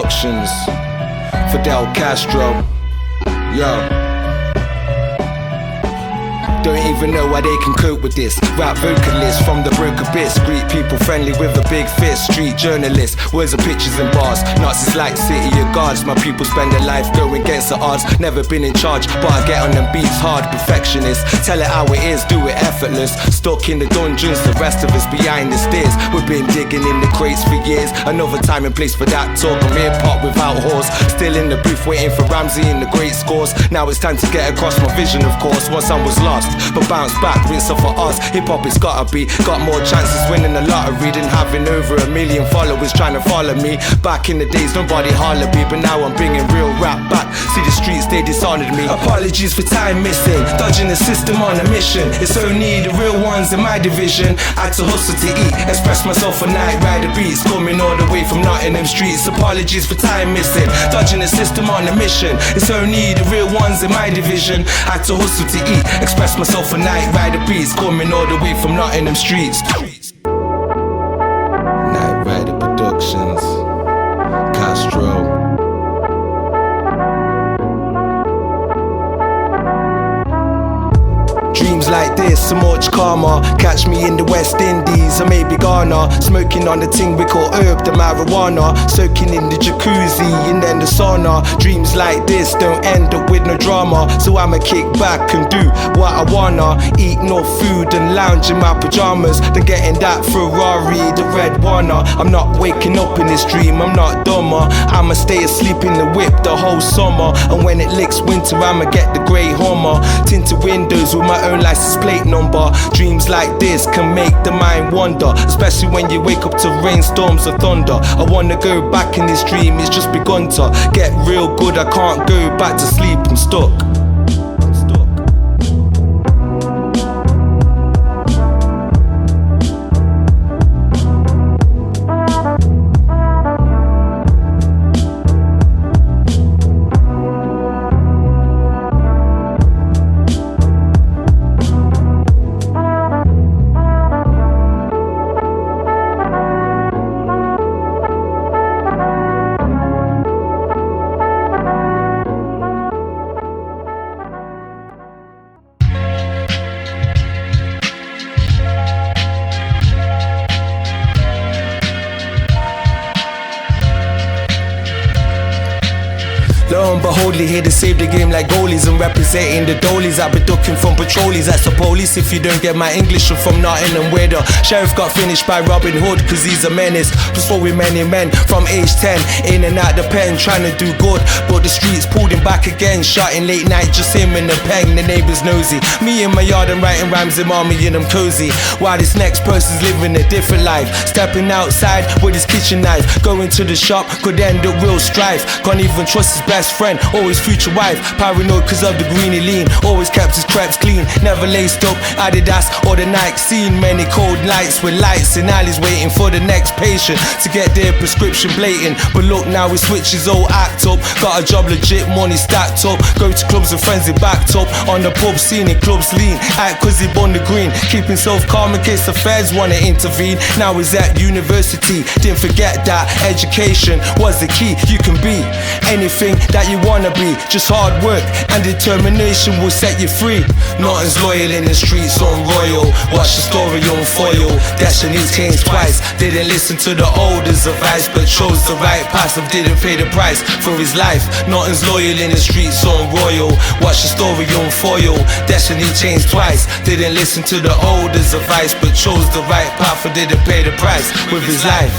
Productions, Fidel Castro, yo. Don't even know why they can cope with this. Rap vocalist from the broke abyss. Greet people friendly with a big fist. Street journalist, words of pictures and bars. Nazis like city of guards. My people spend their life going against the odds. Never been in charge, but I get on them beats hard. Perfectionist, tell it how it is, do it effortless. Stuck in the dungeons, the rest of us behind the stairs. We've been digging in the crates for years. Another time and place for that talk. I'm hip hop without horse. Still in the booth waiting for Ramsey in the great scores. Now it's time to get across my vision, of course. Once I was lost, but bounce back, rinse off for us. Hip-hop it's gotta be. Got more chances winning the lottery than having over 1 million followers trying to follow me. Back in the days nobody hollered me, but now I'm bringing real rap back. See the streets, they dishonored me. Apologies for time missing, dodging the system on a mission. It's only the real ones in my division. I had to hustle to eat, express myself for night rider beats. Coming all the way from Nottingham streets. Apologies for time missing, dodging the system on a mission. It's only the real ones in my division. I had to hustle to eat, express myself for night rider beats. Coming all the way from Nottingham streets. Night Rider Productions, Castro. Dreams like this, so much karma. Catch me in the West Indies, or maybe Ghana. Smoking on the ting we call herb, the marijuana. Soaking in the jacuzzi and then the sauna. Dreams like this don't end up with no drama. So I'ma kick back and do what I wanna. Eat no food and lounge in my pajamas. Then getting that Ferrari, the red one. I'm not waking up in this dream, I'm not dumber. I'ma stay asleep in the whip the whole summer. And when it licks winter, I'ma get the grey Hummer. Tinted windows with my own license plate number. Dreams like this can make the mind wander, especially when you wake up to rainstorms or thunder. I wanna go back in this dream, it's just begun to get real good. I can't go back to sleep, I'm stuck. Lo and behold, they here to save the game like goalies and representing the dolies. I've been ducking from patrollies. That's the police if you don't get my English. I'm from Nottingham where the sheriff got finished by Robin Hood, cause he's a menace. Plus for we many men from age 10 in and out the pen trying to do good, but the streets pulled him back again. Shot in late night, just him and the pen. The neighbours nosy, me in my yard and writing rhymes in army and I'm cozy. While this next person's living a different life, stepping outside with his kitchen knife. Going to the shop could end up real strife. Can't even trust his best friend or his future wife. Paranoid cause of the greeny lean. Always kept his crepes clean. Never laced up Adidas or the Nike. Seen many cold nights with lights in alleys waiting for the next patient to get their prescription blatant. But look now he switches old act up. Got a job legit, money stacked up. Go to clubs with friends he backed up. On the pub scene in clubs lean. Act cause he bond the green. Keep himself calm in case the feds wanna intervene. Now he's at university. Didn't forget that education was the key. You can be anything that you wanna be. Just hard work and determination will set you free. Nothing's loyal in the streets on royal. Watch the story unfoil. Destiny changed twice. Didn't listen to the elders' advice, but chose the right path and didn't pay the price for his life. Nothing's loyal in the streets on royal. Watch the story unfoil. Destiny changed twice. Didn't listen to the elders' advice, but chose the right path and didn't pay the price with his life.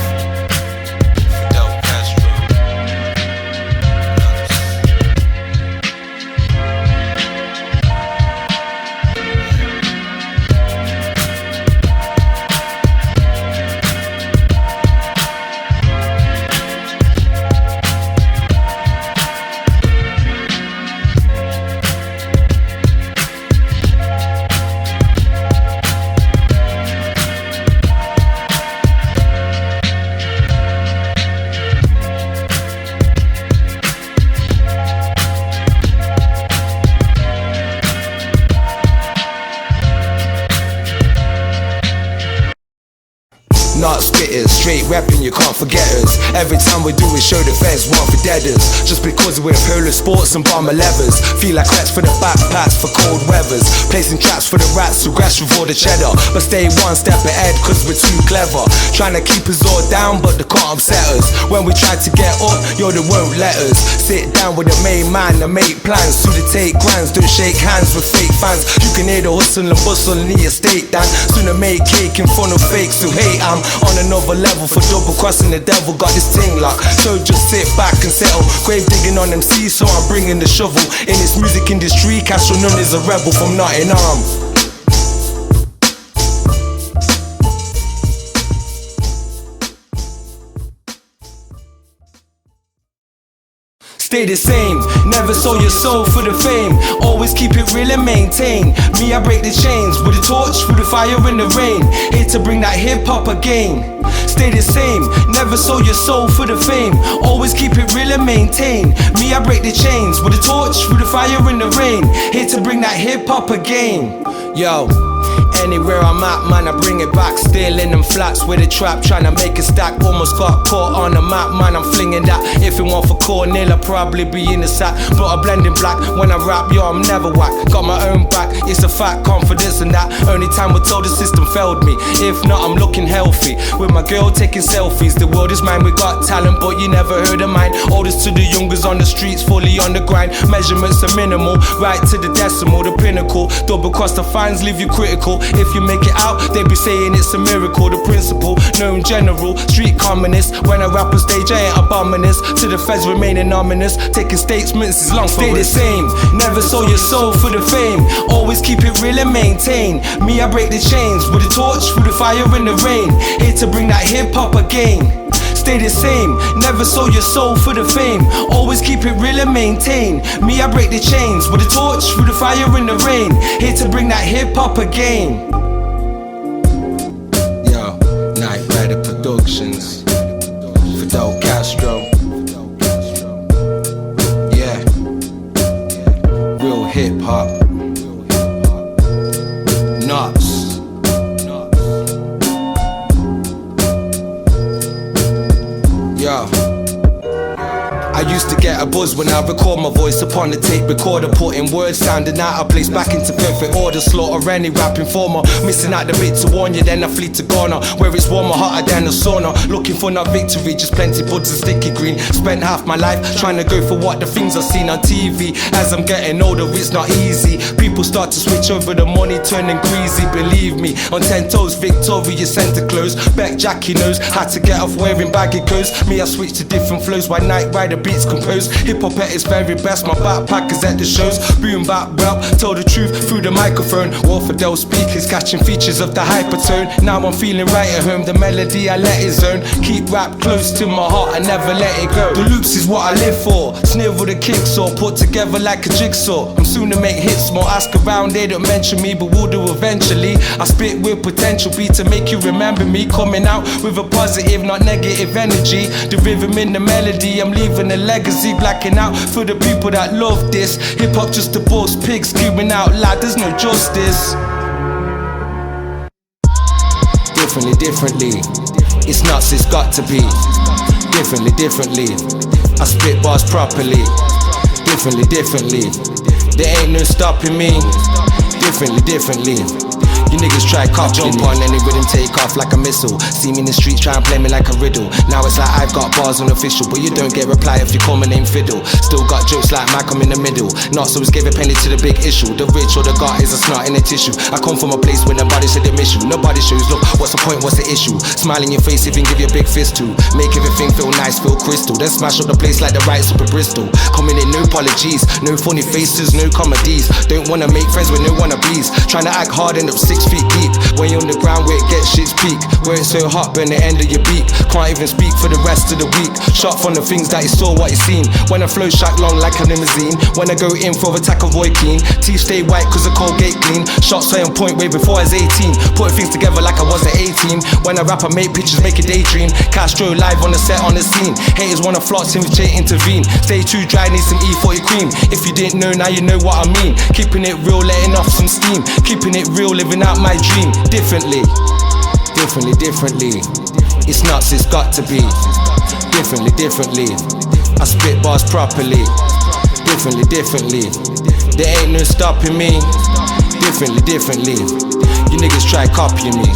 Not spitters, straight rapping then you can't forget us. Every time we do it, show the feds want for deaders. Just because we're polo sports and bomber levers. Feel like cracks for the backpacks for cold weathers. Placing traps for the rats who grass with all the cheddar. But stay one step ahead cause we're too clever. Trying to keep us all down but they can't upset us. When we try to get up, yo, they won't let us. Sit down with the main man and make plans. So they take grands, don't shake hands with fake fans. You can hear the hustle and bustle in the estate dan. Soon I make cake in front of fakes who hate. I'm on another level for double crossing the devil. Got this thing locked, so just sit back and settle. Grave digging on MC, so I'm bringing the shovel. In this music industry, Castro Nun is a rebel from Nottingham. Stay the same, never sold your soul for the fame. Always keep it real and maintain. Me, I break the chains with a torch, through the fire and the rain. Here to bring that hip hop again. Stay the same, never sold your soul for the fame. Always keep it real and maintain. Me, I break the chains with a torch, through the fire and the rain. Here to bring that hip hop again. Yo. Anywhere I'm at, man, I bring it back. Still in them flats with a trap, trying to make a stack. Almost got caught on the map, man, I'm flinging that. If it weren't for Cornell, I'd probably be in the sack. But I blend in black, when I rap, yo, I'm never whack. Got my own back, it's a fact, confidence in that. Only time we're told the system failed me. If not, I'm looking healthy. With my girl taking selfies. The world is mine, we got talent, but you never heard of mine. Oldest to the youngest on the streets, fully on the grind. Measurements are minimal, right to the decimal, the pinnacle. Double cross the fines, leave you critical. If you make it out, they be saying it's a miracle. The principle, known general, street communist. When I rap on stage, I ain't abominous. To the feds remaining ominous. Taking statements is long for Stay the same, never sold your soul for the fame. Always keep it real and maintain. Me, I break the chains with a torch, through the fire and the rain. Here to bring that hip hop again. Stay the same, never sold your soul for the fame. Always keep it real and maintain. Me, I break the chains with a torch, through the fire and the rain. Here to bring that hip hop again. Yo, Night Rider Productions, Fidel Castro. Yeah, real hip hop. Nuts. Yo. I used to get a buzz when I record my voice upon the tape recorder, putting words sounding out of place back into perfect order. Slaughter any rap informer, missing out the bit to warn you, then I flee to Ghana, where it's warmer, hotter than a sauna. Looking for no victory, just plenty buds and sticky green. Spent half my life trying to go for what the things I've seen on TV. As I'm getting older, it's not easy. People start to switch over, the money turning greasy. Believe me, on 10 toes, Victoria's Centre clothes. Beck Jackie knows how to get off wearing baggy clothes. Me, I switch to different flows while Night Rider beats composed. Hip hop at its very best, my backpack is at the shows. Boom bap rap, tell the truth through the microphone. War Fidel speakers catching features of the hypertone. Now I'm feeling right at home, the melody I let it zone. Keep rap close to my heart, I never let it go. The loops is what I live for, snare with a kick saw, put together like a jigsaw. I'm soon to make hits, more ask around, they don't mention me, but we'll do eventually. I spit with potential, be to make you remember me. Coming out with a positive, not negative energy. The rhythm in the melody, I'm leaving a legacy. Blacking out for the people that love this. Hip hop just a boss pig screaming out loud, there's no justice. Differently, it's nuts, it's got to be. Differently, I spit bars properly. Differently, there ain't no stopping me. Differently. You niggas try cop, jump on any rhythm, take off like a missile. See me in the streets, try and play me like a riddle. Now it's like I've got bars on official, but you don't get reply if you call my name Fiddle. Still got jokes like Malcolm in the middle. Not so it's give a penny to the big issue. The rich or the God is a snot in a tissue. I come from a place where nobody said they miss you. Nobody shows, look, what's the point, what's the issue? Smile in your face, even give you a big fist too. Make everything feel nice, feel crystal. Then smash up the place like the right super Bristol. Coming in, no apologies, no funny faces, no comedies. Don't wanna make friends with no wannabes. Trying to act hard, end up 6 feet deep. When you're on the ground where it gets shit's peak, where it's so hot, burn the end of your beak. Can't even speak for the rest of the week. Shot from the things that you saw, what you seen. When I flow shack long like a limousine. When I go in for attack, avoid clean. Teeth stay white cause the Colgate clean. Shots stay on point way before I was 18. Putting things together like I was at 18. When I rap I make pictures, make a daydream. Castro live on the set, on the scene. Haters wanna floss in with J intervene. Stay too dry, need some E40 cream. If you didn't know, now you know what I mean. Keeping it real, letting off some steam. Keeping it real, living out my dream. Differently. It's nuts, it's got to be. Differently, differently. I spit bars properly. Differently, differently. There ain't no stopping me. Differently, differently. You niggas try copying me.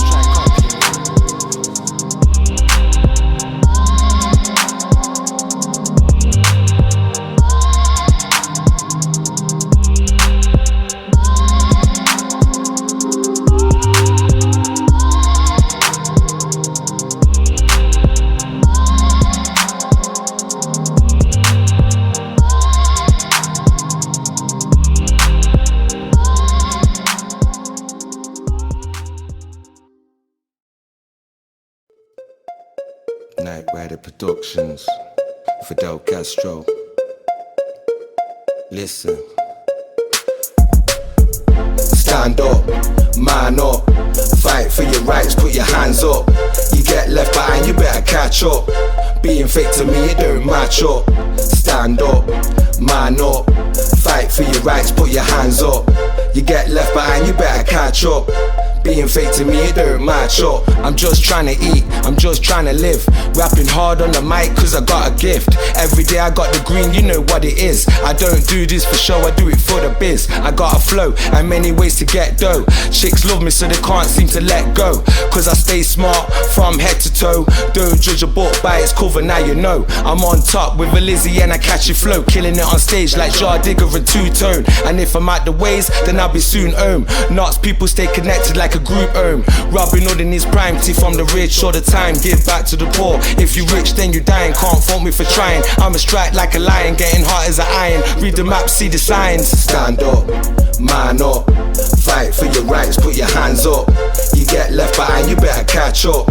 Night Rider Productions, Fidel Castro. Listen. Stand up, man up. Fight for your rights, put your hands up. You get left behind, you better catch up. Being fake to me, it don't match up. Stand up, man up. Fight for your rights, put your hands up. You get left behind, you better catch up. Being fake to me, it don't match up. I'm just trying to eat, I'm just trying to live. Rapping hard on the mic cause I got a gift. Every day I got the green, you know what it is. I don't do this for show, I do it for the biz. I got a flow and many ways to get dough. Chicks love me so they can't seem to let go. Cause I stay smart from head to toe. Don't judge a book by its cover, now you know. I'm on top with a Lizzie and I catch your flow. Killing it on stage like Jar Digger and two-tone. And if I'm at the ways, then I'll be soon home. Nuts, people stay connected like a group home. Robin Hood in his prime, tea from the rich all the time. Give back to the poor, if you rich then you dying. Can't fault me for trying, I'ma strike like a lion. Getting hot as an iron, read the map, see the signs. Stand up, man up. Fight for your rights, put your hands up. You get left behind, you better catch up.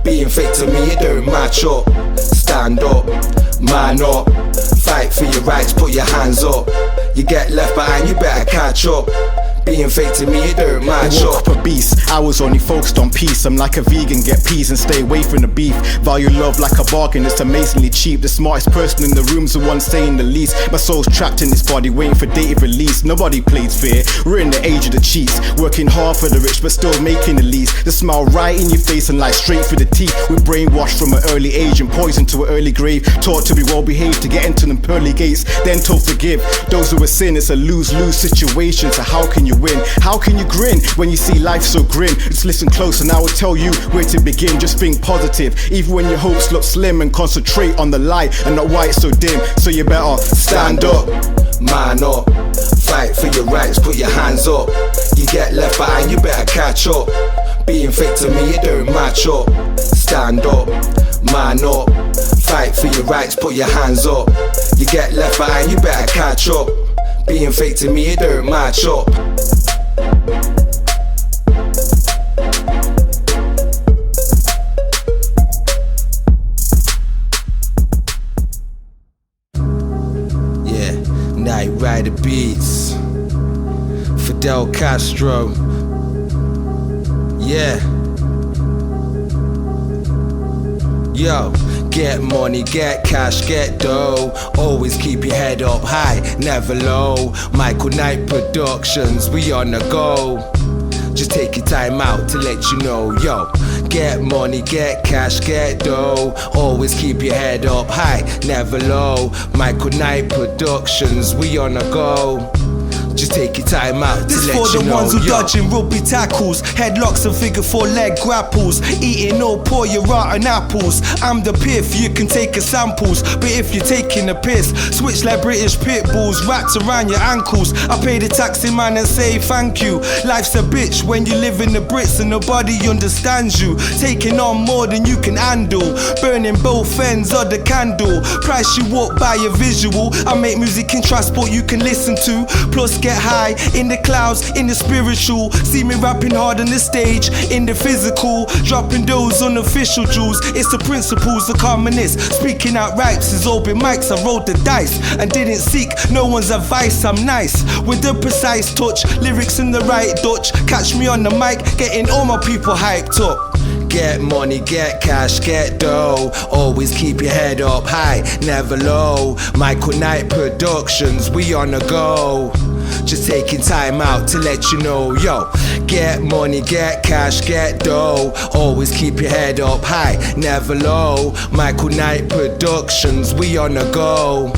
Being fake to me, it don't match up. Stand up, man up. Fight for your rights, put your hands up. You get left behind, you better catch up. Being fake to me, it don't match up. A beast, I was only focused on peace. I'm like a vegan, get peas and stay away from the beef. Value love like a bargain, it's amazingly cheap. The smartest person in the room's the one saying the least. My soul's trapped in this body, waiting for dated release. Nobody plays fair, we're in the age of the cheats. Working hard for the rich, but still making the least. The smile right in your face and like straight through the teeth. We're brainwashed from an early age and poisoned to an early grave. Taught to be well behaved, to get into them pearly gates. Then told forgive those who were sin. It's a lose-lose situation, so how can you win? How can you grin when you see life so grim? Just listen close and I will tell you where to begin. Just think positive, even when your hopes look slim. And concentrate on the light and not why it's so dim. So you better stand up, man up. Fight for your rights, put your hands up. You get left behind, you better catch up. Being fake to me, it don't match up. Stand up, man up. Fight for your rights, put your hands up. You get left behind, you better catch up. Being fake to me, it don't match up. Yeah, Night Rider Beats, Fidel Castro. Yeah. Yo, get money, get cash, get dough. Always keep your head up high, never low. Michael Knight Productions, we on the go. Just take your time out to let you know. Yo, get money, get cash, get dough. Always keep your head up high, never low. Michael Knight Productions, we on the go. Just take your time out to let you know. This for the ones who dodging rugby tackles, headlocks and figure four leg grapples. Eating no poor, you're rotten apples. I'm the piff, you can take a samples. But if you're taking a piss, switch like British pit bulls wrapped around your ankles. I pay the taxi man and say thank you. Life's a bitch when you live in the Brits and nobody understands you. Taking on more than you can handle, burning both ends of the candle. Price you up by your visual. I make music in transport you can listen to. Plus get high in the clouds, in the spiritual. See me rapping hard on the stage, in the physical. Dropping those unofficial jewels. It's the principles, the communists. Speaking out rights is open mics. I rolled the dice and didn't seek no one's advice. I'm nice with the precise touch, lyrics in the right Dutch. Catch me on the mic, getting all my people hyped up. Get money, get cash, get dough. Always keep your head up high, never low. Michael Knight Productions, we on the go. Just taking time out to let you know, yo. Get money, get cash, get dough. Always keep your head up high, never low. Michael Knight Productions, we on the go.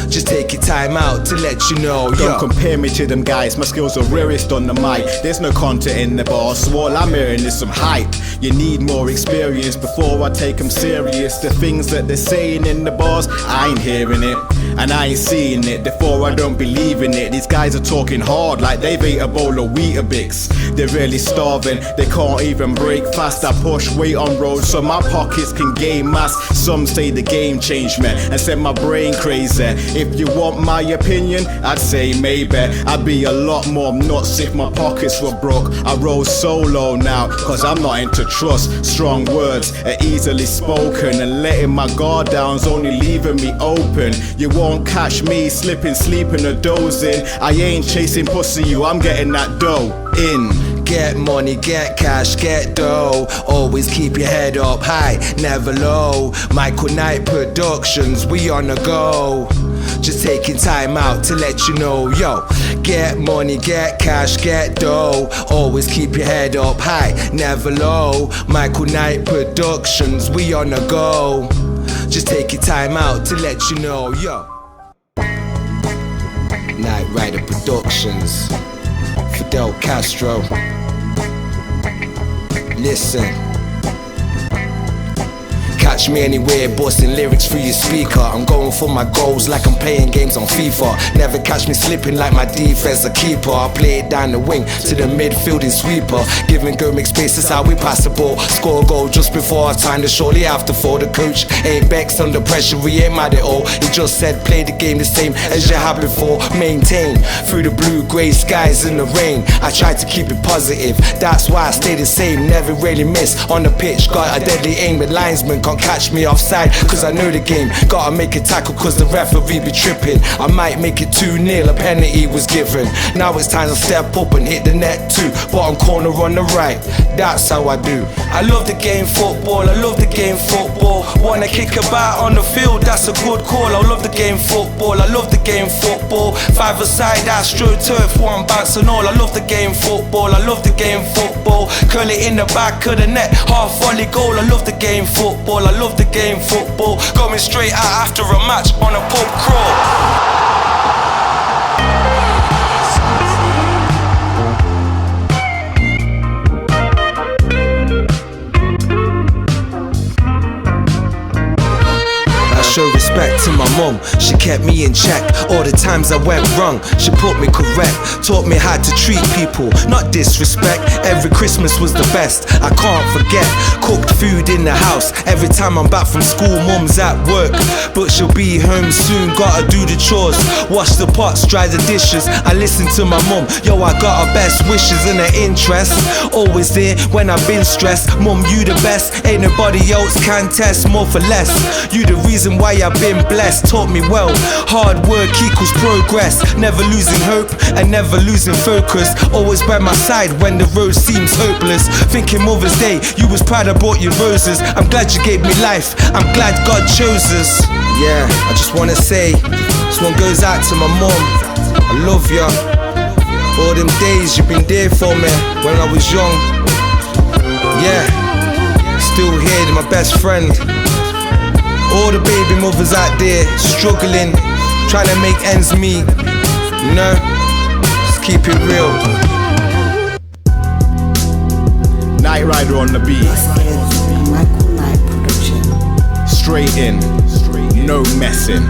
Just take your time out to let you know, yo. Don't compare me to them guys, my skills are rarest on the mic. There's no content in the bar, so all I'm hearing is some hype. You need more experience before I take them serious. The things that they're saying in the bars, I ain't hearing it, and I ain't seeing it. Therefore I don't believe in it. These guys are talking hard like they've ate a bowl of Weetabix. They're really starving, they can't even break fast. I push weight on road so my pockets can gain mass. Some say the game changed me and set my brain crazy. If you want my opinion, I'd say maybe I'd be a lot more nuts if my pockets were broke. I roll solo now, cause I'm not into trust. Strong words are easily spoken, and letting my guard down's only leaving me open. You won't catch me slipping, sleeping or dozing. I ain't chasing pussy, I'm getting that dough in. Get money, get cash, get dough. Always keep your head up high, never low. Michael Knight Productions, we on the go. Just taking time out to let you know, yo. Get money, get cash, get dough. Always keep your head up high, never low. Michael Knight Productions, we on the go. Just take your time out to let you know, yo. Night Rider Productions, Fidel Castro. Listen. Catch me anywhere, busting lyrics through your speaker. I'm going for my goals like I'm playing games on FIFA. Never catch me slipping like my defense a keeper. I play it down the wing to the midfielding sweeper. Give and go, make space, that's how we pass the ball. Score a goal just before our time to shortly after fall. The coach ain't vexed under pressure, we ain't mad at all. He just said play the game the same as you had before. Maintain through the blue, grey skies and the rain. I try to keep it positive, that's why I stay the same. Never really miss on the pitch, got a deadly aim. The linesman can't catch me offside, cause I know the game. Gotta make a tackle cause the referee be tripping. I might make it 2-0, a penalty was given. Now it's time to step up and hit the net too. Bottom corner on the right, that's how I do. I love the game football, I love the game football. Wanna kick about on the field, that's a good call. I love the game football, I love the game football. Five-a-side, Astro turf, one bounce and all. I love the game football, I love the game football. Curl it in the back of the net, half volley goal. I love the game football, I love the game football. Going straight out after a match on a pub crawl. Show respect to my mum, she kept me in check. All the times I went wrong, she put me correct. Taught me how to treat people, not disrespect. Every Christmas was the best, I can't forget. Cooked food in the house, every time I'm back from school. Mum's at work, but she'll be home soon. Gotta do the chores, wash the pots, dry the dishes. I listen to my mum, yo, I got her best wishes and her interest. Always there when I've been stressed. Mum, you the best, ain't nobody else can test. More for less, you the reason why I've been blessed. Taught me well, hard work equals progress. Never losing hope and never losing focus. Always by my side when the road seems hopeless. Thinking Mother's Day, you was proud I bought you roses. I'm glad you gave me life, I'm glad God chose us. Yeah, I just wanna say, this one goes out to my mom. I love ya. All them days you've been there for me when I was young. Yeah, still here, they're my best friend. All the baby mothers out there struggling, trying to make ends meet. You know, just keep it real. Night Rider on the beat. Michael Knight Production. Straight in, no messing.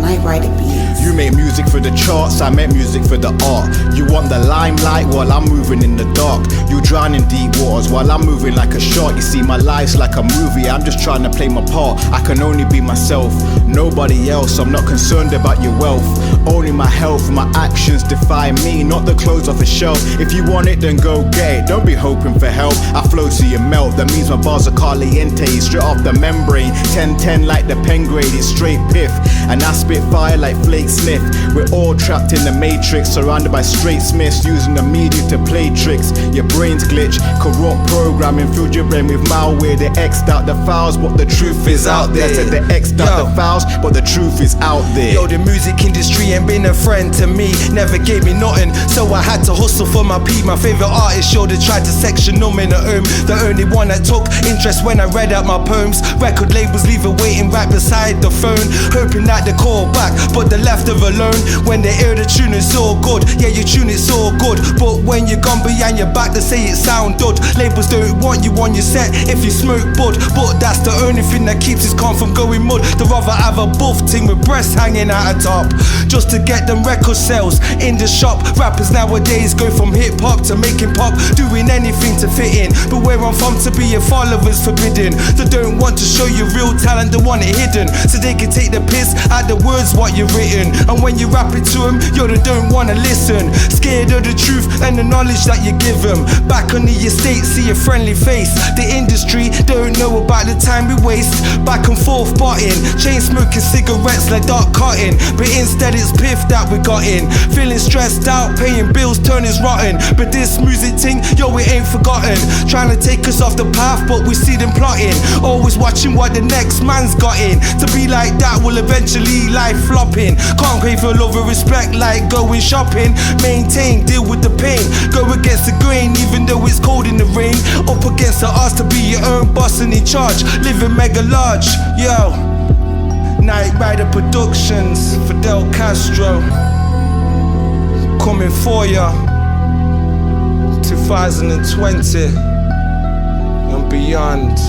Night Rider beats. You make music for the charts, I make music for the art. You want the limelight while I'm moving in the dark. You drown in deep waters while I'm moving like a shark. You see, my life's like a movie, I'm just trying to play my part. I can only be myself, nobody else. I'm not concerned about your wealth, only my health. My actions define me, not the clothes off a shelf. If you want it, then go get it, don't be hoping for help. I flow to your melt, that means my bars are caliente, straight off the membrane. 10-10 like the pen grade, it's straight piff. And I spit fire like Flake Smith. We're all trapped in the matrix, surrounded by straight smiths, using the media to play tricks. Your brains glitch, corrupt programming filled your brain with malware. They X'd out the files, but the truth is out there. Said they X'd out the files, house, but the truth is out there. Yo, the music industry ain't been a friend to me, never gave me nothing, so I had to hustle for my peak. My favourite artist, yo, they tried to section them in a home. The only one that took interest when I read out my poems. Record labels leave it waiting right beside the phone, hoping that they call back, but they left her alone. When they hear the tune, it's all good, yeah, your tune is all good, but when you're gone behind your back, they say it sound dud. Labels don't want you on your set if you smoke bud, but that's the only thing that keeps his con from going mud. They rather have a buff ting with breasts hanging out the top, just to get them record sales in the shop. Rappers nowadays go from hip hop to making pop, doing anything to fit in, but where I'm from, to be a follower's forbidden. They don't want to show you real talent, they want it hidden, so they can take the piss out the words what you've written. And when you rap it to them, yo, they don't wanna listen, scared of the truth and the knowledge that you give them. Back on the estate, see a friendly face. The industry don't know about the time we waste, back and forth butting, chain smoking cigarettes like dark cotton, but instead it's piff that we got in. Feeling stressed out, paying bills, turning rotten, but this music ting, yo, it ain't forgotten. Trying to take us off the path, but we see them plotting, always watching what the next man's got in. To be like that will eventually life flopping. Can't pay for love or respect like going shopping. Maintain, deal with the pain, go against the grain even though it's cold in the rain. Up against the odds to be your own boss and in charge, living mega large, yo. Night Rider Productions, Fidel Castro, coming for ya, 2020 and beyond.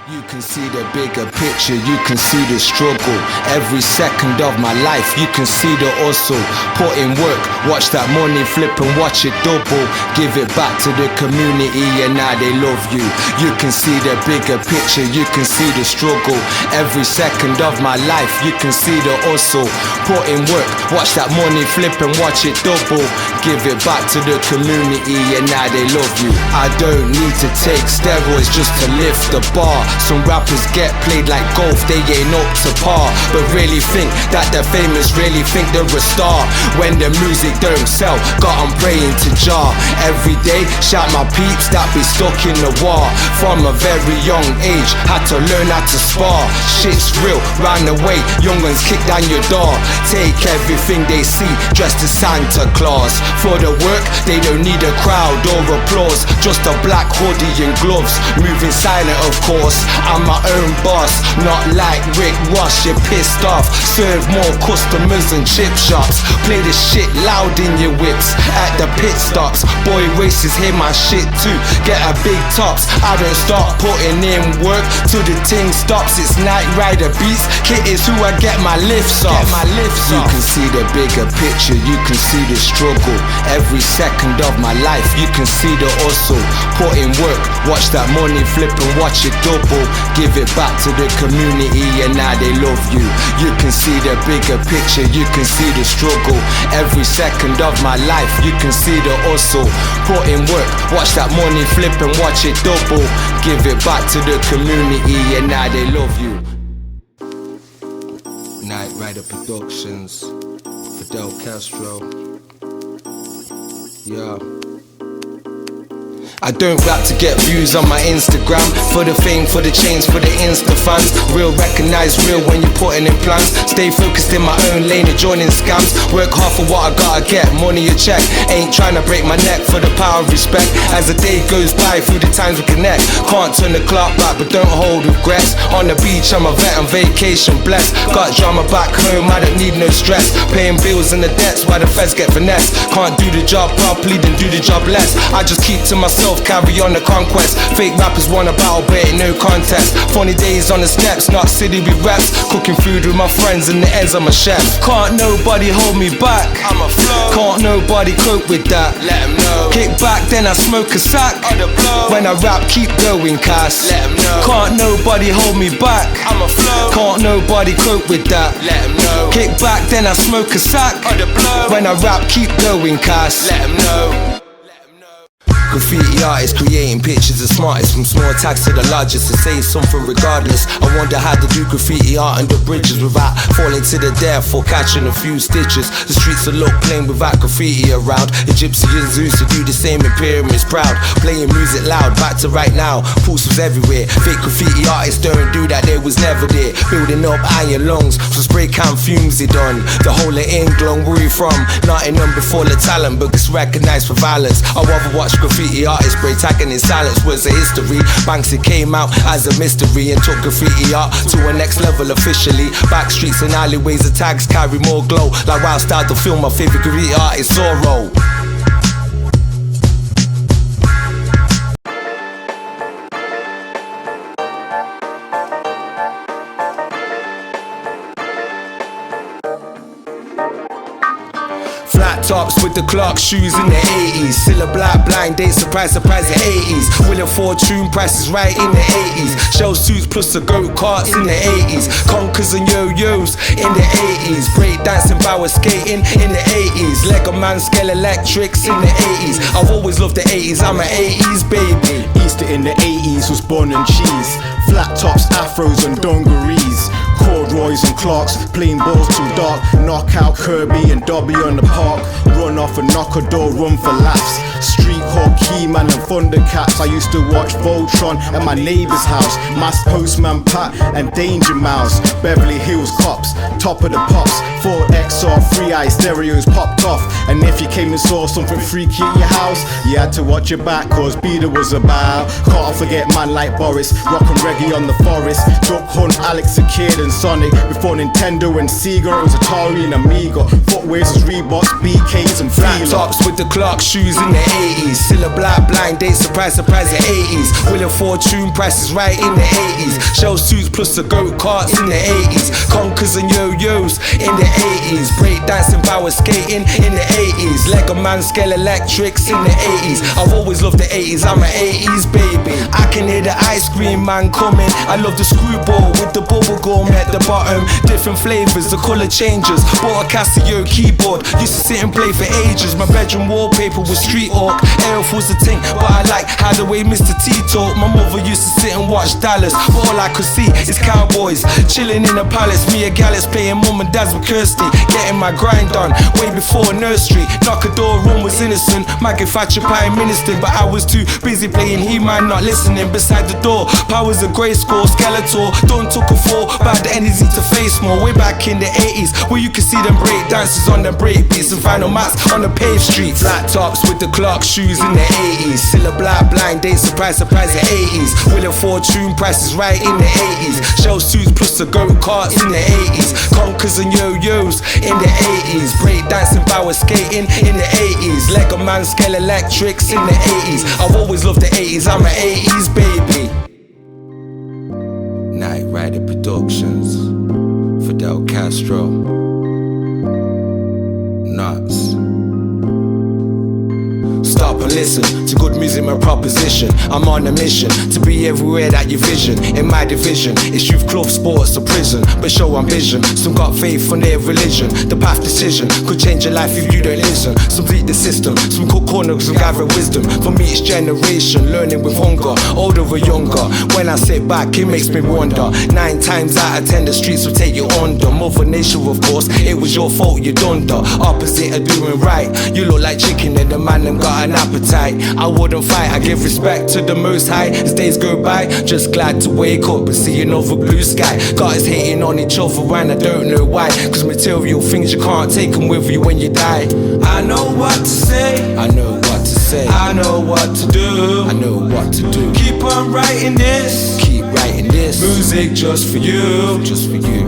You can see the bigger picture, you can see the struggle. Every second of my life, you can see the hustle. Put in work, watch that money flip and watch it double. Give it back to the community and now they love you. You can see the bigger picture, you can see the struggle. Every second of my life, you can see the hustle. Put in work, watch that money flip and watch it double. Give it back to the community and now they love you. I don't need to take steroids just to lift the bar. Some rappers get played like golf, they ain't up to par, but really think that they're famous, really think they're a star. When the music don't sell, got 'em praying to Jah. Every day, shout my peeps that be stuck in the war. From a very young age, had to learn how to spar. Shit's real, round the way, young ones kick down your door. Take everything they see, dressed as Santa Claus. For the work, they don't need a crowd or applause, just a black hoodie and gloves, moving silent of course. I'm my own boss, not like Rick Ross, you're pissed off. Serve more customers and chip shops, play the shit loud in your whips at the pit stops. Boy races hear my shit too, get a big tops. I don't start putting in work till the ting stops. It's Night Rider beats, kit is who I get my lifts off. You can see the bigger picture, you can see the struggle. Every second of my life, you can see the hustle. Put in work, watch that money flip and watch it double. Give it back to the community and now they love you. You can see the bigger picture, you can see the struggle. Every second of my life, you can see the hustle. Put in work, watch that money flip and watch it double. Give it back to the community and now they love you. Night Rider Productions, Fidel Castro. Yeah. I don't rap to get views on my Instagram, for the fame, for the chains, for the Insta fans. Real recognize real when you're putting in plans. Stay focused in my own lane and joining scams. Work hard for what I gotta get, money a check. Ain't trying to break my neck for the power of respect. As the day goes by, through the times we connect. Can't turn the clock back, but don't hold regrets. On the beach, I'm a vet on vacation, blessed. Got drama back home, I don't need no stress. Paying bills and the debts while the feds get finesse. Can't do the job properly, then do the job less. I just keep to myself, carry on the conquest. Fake rappers want a battle, but ain't no contest. Funny days on the steps, not city with reps. Cooking food with my friends, in the ends I'm a chef. Can't nobody hold me back, I'm a flow. Can't nobody cope with that, let 'em know. Kick back, then I smoke a sack. When I rap, keep going, Cass, let 'em know. Can't nobody hold me back, I'm a flow. Can't nobody cope with that, let 'em know. Kick back, then I smoke a sack. When I rap, keep going, Cass, let 'em know. Graffiti artists creating pictures the smartest, from small tags to the largest, to say something regardless. I wonder how to do graffiti art under bridges without falling to the death or catching a few stitches. The streets will look plain without graffiti around. Egyptians used to do the same in pyramids proud. Playing music loud, back to right now, pulses everywhere. Fake graffiti artists don't do that, they was never there. Building up iron lungs from spray can fumes they done. The whole of England, where you from? Nottingham before the talent, but it's recognised for violence. I rather watch graffiti artists break tagging in silence. Words of history. Banksy came out as a mystery and took graffiti art to a next level officially. Back streets and alleyways, the tags carry more glow. Like Wild Style to film my favourite graffiti artist, Zorro. Flat tops with the Clark shoes in the 80s. Still a black blind date, surprise, surprise, the 80s. Wheel of Fortune prices right in the 80s. Shell suits plus the goat carts in the 80s. Conkers and yo-yos in the 80s. Break dancing, power skating in the 80s. Lego man, scale electrics in the 80s. I've always loved the 80s, I'm an 80s baby. Easter in the 80s was bun and cheese. Flat tops, afros and dungarees. Corduroys and Clarks, playing balls too dark. Knock out Kirby and Dobby on the park. Run off and knock a door, run for laughs. Street Hawk, Keyman and Thundercats. I used to watch Voltron at my neighbour's house. Mass Postman Pat and Danger Mouse. Beverly Hills Cops, top of the pops. 4XR, 3i stereos popped off. And if you came and saw something freaky at your house, you had to watch your back cause Beta was about. Can't forget man like Boris, rockin' reggae on the forest. Duck Hunt, Alex the Kid and Sonic. Before Nintendo and Sega, it was Atari and Amiga. Footwears was Reeboks, BKs and Flat tops with the Clark shoes in the 80s. Still a black blind date, surprise, surprise, the 80s. Wheel of Fortune prices right in the 80s. Shell suits plus the goat carts in the 80s. Conkers and yo-yos in the 80s. Break dancing, power skating in the 80s. Lego man, scale electrics in the 80s. I've always loved the 80s, I'm an 80s baby. I can hear the ice cream man coming. I love the screwball with the bubble gum at the bottom. Different flavours, the colour changes. Bought a Casio keyboard, used to sit and play for ages. My bedroom wallpaper was Street Hawk. Elf was the thing, but I like how the way Mr. T talk. My mother used to sit and watch Dallas, but all I could see is cowboys chilling in a palace. Me and Gallus playing mum and dad's with Kirsty, getting my grind on way before nursery. Knock a door, room was innocent. Maggie Thatcher Prime Minister, but I was too busy playing He-Man, not listening. Beside the door, powers of grey score, Skeletor. Don't took a fall, but the energy to face more. Way back in the 80s, where you could see them break dances on them break beats and final mats on the paved streets. Flat tops with the Clark shoes in the 80s. Still a black blind date, surprise, surprise, the 80s. Wheel of Fortune prices right in the 80s. Shell suits plus the goat carts in the 80s. Conkers and yo-yos in the 80s. Break dancing, power skating in the 80s. Lego man, scale electrics in the 80s. I've always loved the 80s, I'm an 80s baby. Night Rider Productions, Fidel Castro, Nuts. Stop and listen to good music, my proposition. I'm on a mission to be everywhere that you vision. In my division, it's youth club, sports, or prison, but show ambition. Some got faith on their religion. The path decision could change your life if you don't listen. Some beat the system, some cut corners and gather wisdom. For me it's generation, learning with hunger, older or younger. When I sit back it makes me wonder. 9 times out of 10 the streets will take you under. Mother Nature of course, it was your fault you done the opposite of doing right. You look like chicken and the man them got an appetite. I wouldn't fight, I give respect to the most high. As days go by, just glad to wake up and see another blue sky. Got us hating on each other and I don't know why. Cause material things you can't take them with you when you die. I know what to say, I know what to say, I know what to do, I know what to do. Keep on writing this, keep writing this. Music just for you,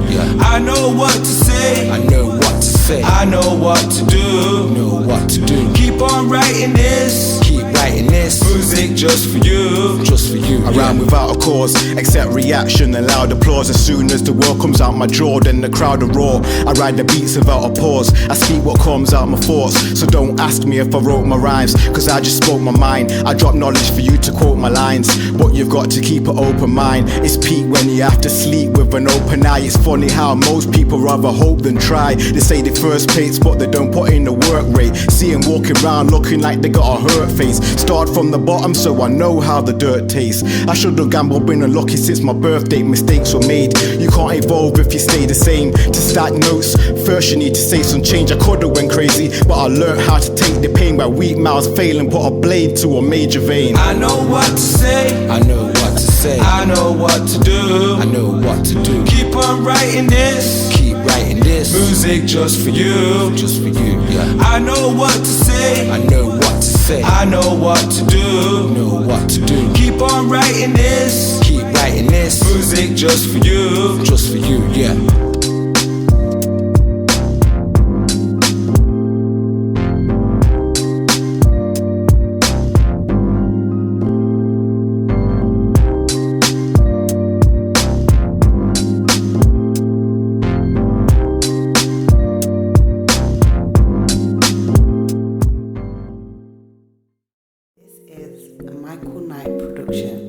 yeah. I know what to say, I know what to say, I know what to do, know what to do. Keep on writing this, keep writing this. Music just for you, just for you. I rhyme without a cause, accept reaction and loud applause. As soon as the word comes out my jaw, then the crowd will roar. I ride the beats without a pause, I speak what comes out my thoughts. So don't ask me if I wrote my rhymes, cause I just spoke my mind. I drop knowledge for you to quote my lines, but you've got to keep an open mind. It's peak when you have to sleep with an open eye. It's funny how most people rather hope than try. They say they first pace, but they don't put in the work rate. See them walking around looking like they got a hurt face. Start hard from the bottom, so I know how the dirt tastes. I should've gambled, been unlucky since my birthday, mistakes were made. You can't evolve if you stay the same. To stack notes, first you need to say some change. I could've went crazy, but I learned how to take the pain by weak mouths failing, put a blade to a major vein. I know what to say, I know what to say, I know what to do, I know what to do. Keep on writing this, Keep writing this, music just for you. just for you, yeah. I know what to say, I know what to say, I know what to do, know what to do. Keep on writing this, Keep writing this, music just for you. just for you, yeah. This is a Michael Knight production.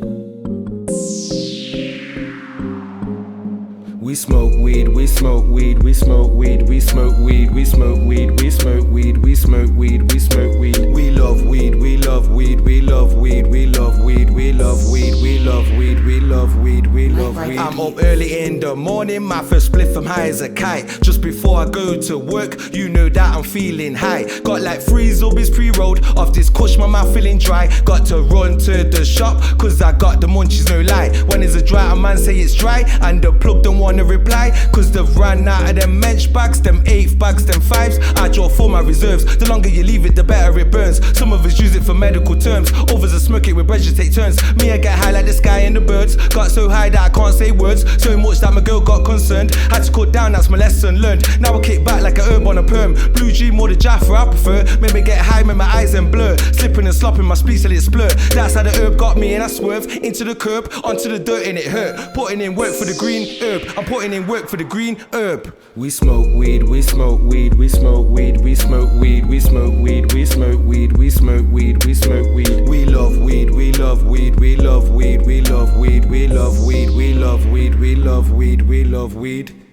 We smoke weed, we smoke weed, we smoke weed, we smoke weed, we smoke weed, we smoke weed, we smoke weed, we smoke weed. We love weed, we love weed, we love weed, we love weed, we love weed, we love weed, we love weed, we love weed. I'm up early in the morning, my first spliff, I'm high as a kite. Just before I go to work, you know that I'm feeling high. Got like 3 zombies pre-rolled, off this kush my mouth feeling dry. Got to run to the shop, cause I got the munchies, no lie. When it's a dry, a man say it's dry, and the plug don't wanna reply, cause they've run out of them mensch bags, them 8 bags, them 5s. I draw for my reserves, the longer you leave it, the better it burns. Some of us use it for medical terms, others are smoke it with bread, just take turns. Me, I get high like the sky and the birds, got so high that I can't say words, so much that my girl got concerned. Had to cut down, that's my lesson learned. Now I kick back like a herb on a perm, blue dream or the Jaffa I prefer. Make me get high, make my eyes and blur, slipping and slopping my speech till it's blur. That's how the herb got me, and I swerve into the curb, onto the dirt, and it hurt. Putting in work for the green herb, I'm putting in work for the green herb. We smoke weed, we smoke weed, we smoke weed, we smoke weed, we smoke weed, we smoke weed, we smoke weed, we smoke weed. We love weed, we love weed, we love weed, we love weed, we love weed, we love weed, we love weed, we love weed.